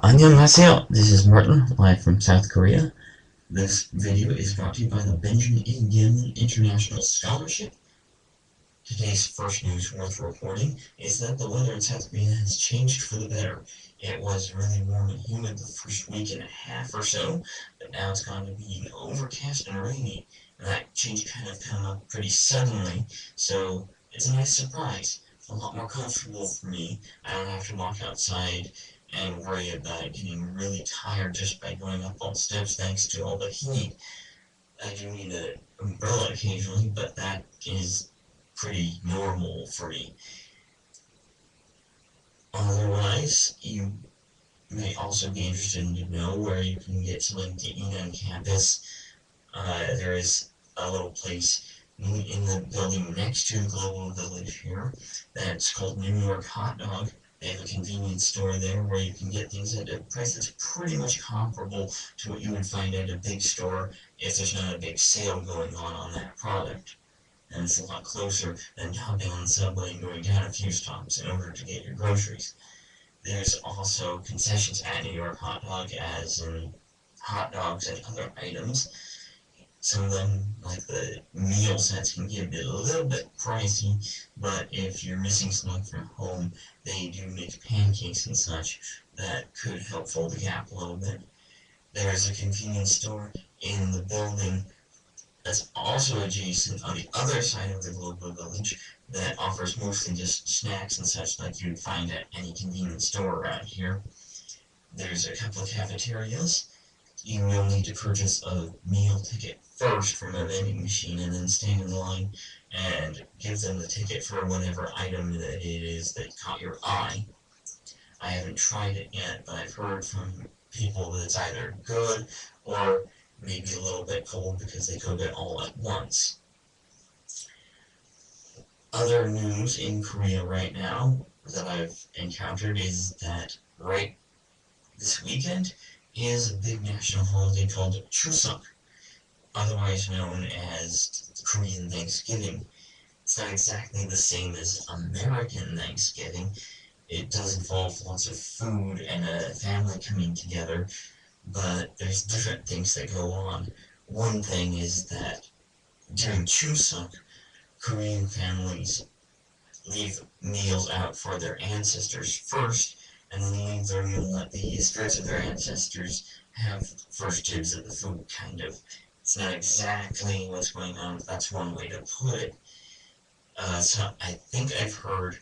안녕하세요. This is Martin, live from South Korea. This video is brought to you by the Benjamin A. Gilman International Scholarship. Today's first news worth reporting is that the weather in South Korea has changed for the better. It was really warm and humid the first week and a half or so, but now it's gone to being overcast and rainy. And that change kind of come up pretty suddenly, so it's a nice surprise. It's a lot more comfortable for me. I don't have to walk outside and worry about getting really tired just by going up all the steps thanks to all the heat. I do need an umbrella occasionally, but that is pretty normal for me. Otherwise, you may also be interested to know where you can get something to eat on campus. There is a little place in the building next to the Global Village here that's called New York Hot Dog. They have a convenience store there where you can get things at a price that's pretty much comparable to what you would find at a big store if there's not a big sale going on that product. And it's a lot closer than hopping on the subway and going down a few stops in order to get your groceries. There's also concessions at New York Hot Dog, as in hot dogs and other items. Some of them, like the meal sets, can get a little bit pricey, but if you're missing something from home, they do make pancakes and such that could help fill the gap a little bit. There's a convenience store in the building that's also adjacent on the other side of the Global Village that offers mostly just snacks and such like you'd find at any convenience store around here. There's a couple of cafeterias. You will need to purchase a meal ticket first from a vending machine and then stand in line and give them the ticket for whatever item that it is that caught your eye. I haven't tried it yet, but I've heard from people that it's either good or maybe a little bit cold because they cook it all at once. Other news in Korea right now that I've encountered is that right this weekend is a big national holiday called Chuseok, otherwise known as Korean Thanksgiving. It's not exactly the same as American Thanksgiving. It does involve lots of food and a family coming together, but there's different things that go on. One thing is that during Chuseok, Korean families leave meals out for their ancestors first, and then leave their meal and let the spirits of their ancestors have first dibs at the food, kind of. It's not exactly what's going on, but that's one way to put it. So I think I've heard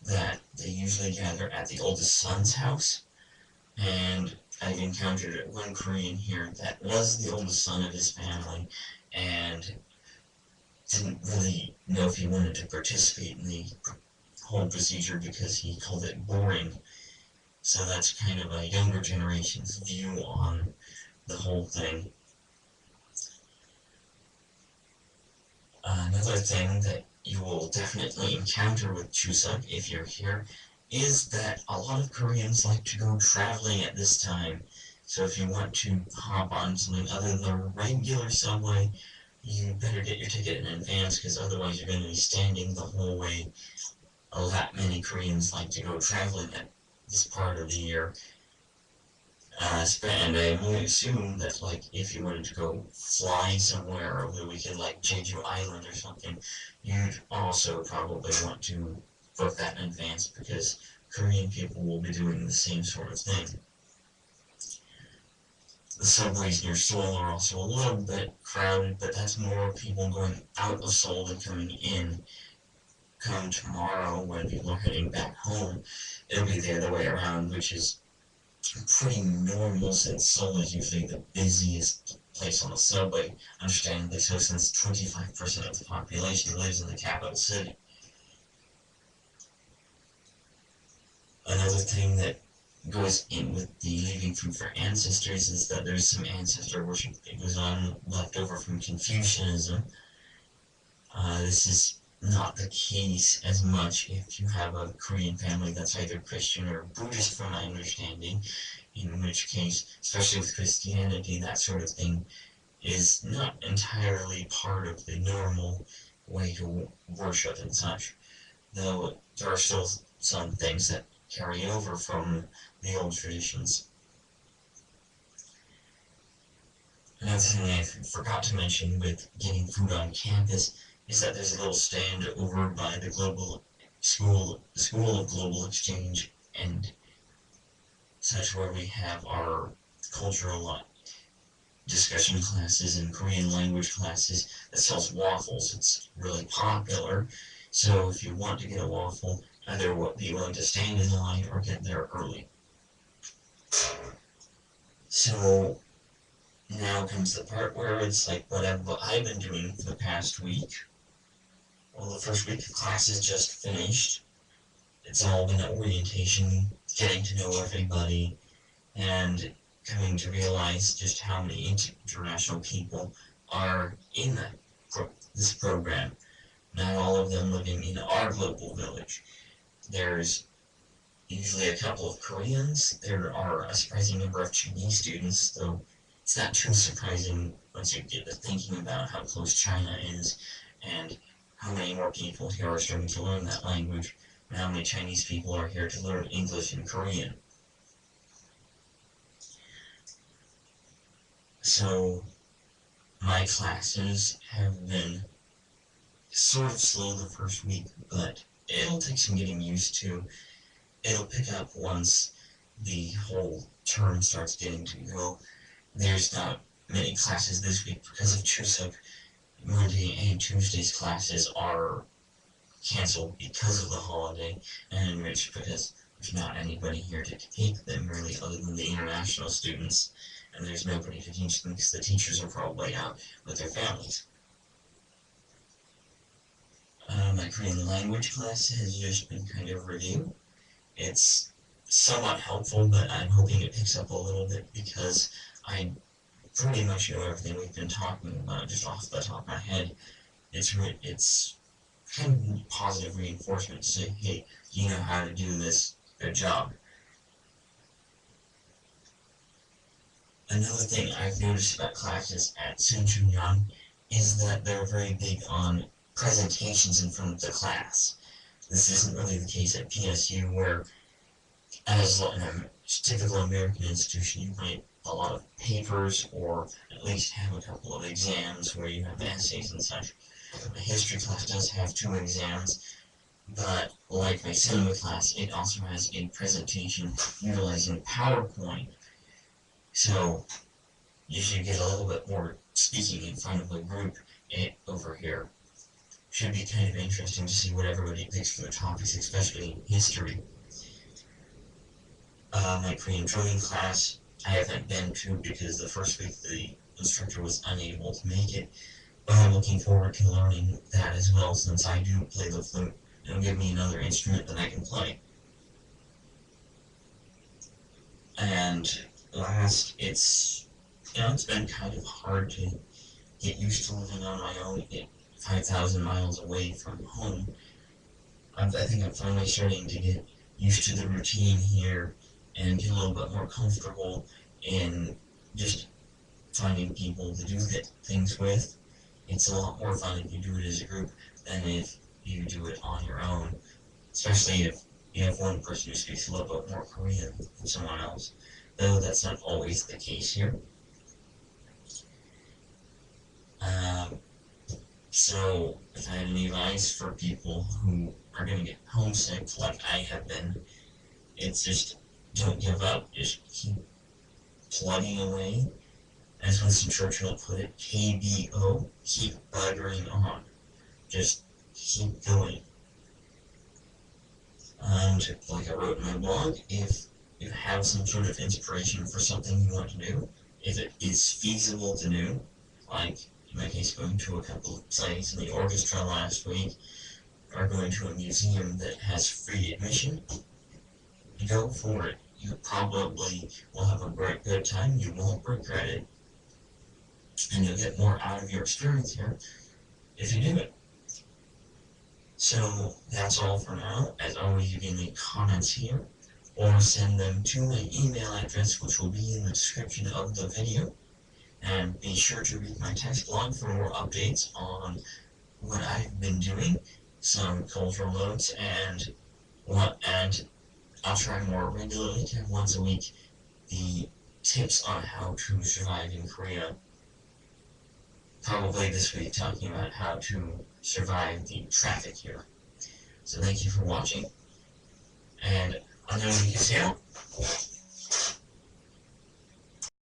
that they usually gather at the oldest son's house, and I've encountered one Korean here that was the oldest son of his family, and didn't really know if he wanted to participate in the whole procedure because he called it boring. So that's kind of a younger generation's view on the whole thing. Another thing that you will definitely encounter with Chuseok if you're here is that a lot of Koreans like to go traveling at this time. So if you want to hop on something other than the regular subway, you better get your ticket in advance because otherwise you're going to be standing the whole way. That many Koreans like to go traveling at this part of the year. And I only assume that, like, if you wanted to go fly somewhere over the weekend, like Jeju Island or something, you'd also probably want to book that in advance because Korean people will be doing the same sort of thing. The subways near Seoul are also a little bit crowded, but that's more people going out of Seoul than coming in. Come tomorrow, when people are heading back home, it'll be the other way around, which is pretty normal since Seoul is usually the busiest place on the subway, understandably so since 25% of the population lives in the capital city. Another thing that goes in with the leaving food for ancestors is that there's some ancestor worship that goes on left over from Confucianism. This is not the case as much if you have a Korean family that's either Christian or Buddhist from my understanding, in which case, especially with Christianity, that sort of thing is not entirely part of the normal way to worship and such, though there are still some things that carry over from the old traditions. Another thing I forgot to mention with getting food on campus is that there's a little stand over by the School of Global Exchange and such, where we have our cultural discussion classes and Korean language classes that sells waffles. It's really popular. So if you want to get a waffle, either be willing to stand in line or get there early. So now comes the part where it's like what I've been doing for the past week. Well, the first week of classes just finished. It's all been orientation, getting to know everybody, and coming to realize just how many international people are in this program. Not all of them living in our global village. There's usually a couple of Koreans. There are a surprising number of Chinese students, though it's not too surprising once you get to thinking about how close China is and how many more people here are starting to learn that language, and how many Chinese people are here to learn English and Korean. So my classes have been sort of slow the first week, but it'll take some getting used to. It'll pick up once the whole term starts getting to go. There's not many classes this week because of Chuseok. Monday and Tuesday's classes are canceled because of the holiday, and because there's not anybody here to take them really other than the international students, and there's nobody to teach them because the teachers are probably out with their families. My Korean language class has just been kind of review. It's somewhat helpful, but I'm hoping it picks up a little bit because I pretty much know everything we've been talking about just off the top of my head. It's kind of positive reinforcement to say, hey, you know how to do this, good job. Another thing I've noticed about classes at Sunchunyan is that they're very big on presentations in front of the class. This isn't really the case at PSU, where as a typical American institution, you write a lot of papers or at least have a couple of exams where you have essays and such. My history class does have 2 exams, but like my cinema class, it also has a presentation utilizing PowerPoint. So you should get a little bit more speaking in front of a group over here. Should be kind of interesting to see what everybody picks for their topics, especially in history. My Korean drawing class, I haven't been to because the first week the instructor was unable to make it, but I'm looking forward to learning that as well, since I do play the flute. It'll give me another instrument that I can play. And last, it's been kind of hard to get used to living on my own, 5,000 miles away from home. I think I'm finally starting to get used to the routine here and get a little bit more comfortable in just finding people to do things with. It's a lot more fun if you do it as a group than if you do it on your own, especially if you have one person who speaks a little bit more Korean than someone else, though that's not always the case here. So if I had any advice for people who are going to get homesick like I have been, it's just don't give up, just keep plugging away. As Winston Churchill put it, KBO, keep buttering on. Just keep going. And like I wrote in my blog, if you have some sort of inspiration for something you want to do, if it is feasible to do, like in my case going to a couple of plays in the orchestra last week, or going to a museum that has free admission, go for it. You probably will have a great good time, you won't regret it, and you'll get more out of your experience here if you do it. So that's all for now. As always, you can leave comments here or send them to my email address, which will be in the description of the video. And be sure to read my text blog for more updates on what I've been doing, some cultural notes, and I'll try more regularly to have once a week the tips on how to survive in Korea. probably this week talking about how to survive the traffic here. So thank you for watching, and 안녕히 계세요.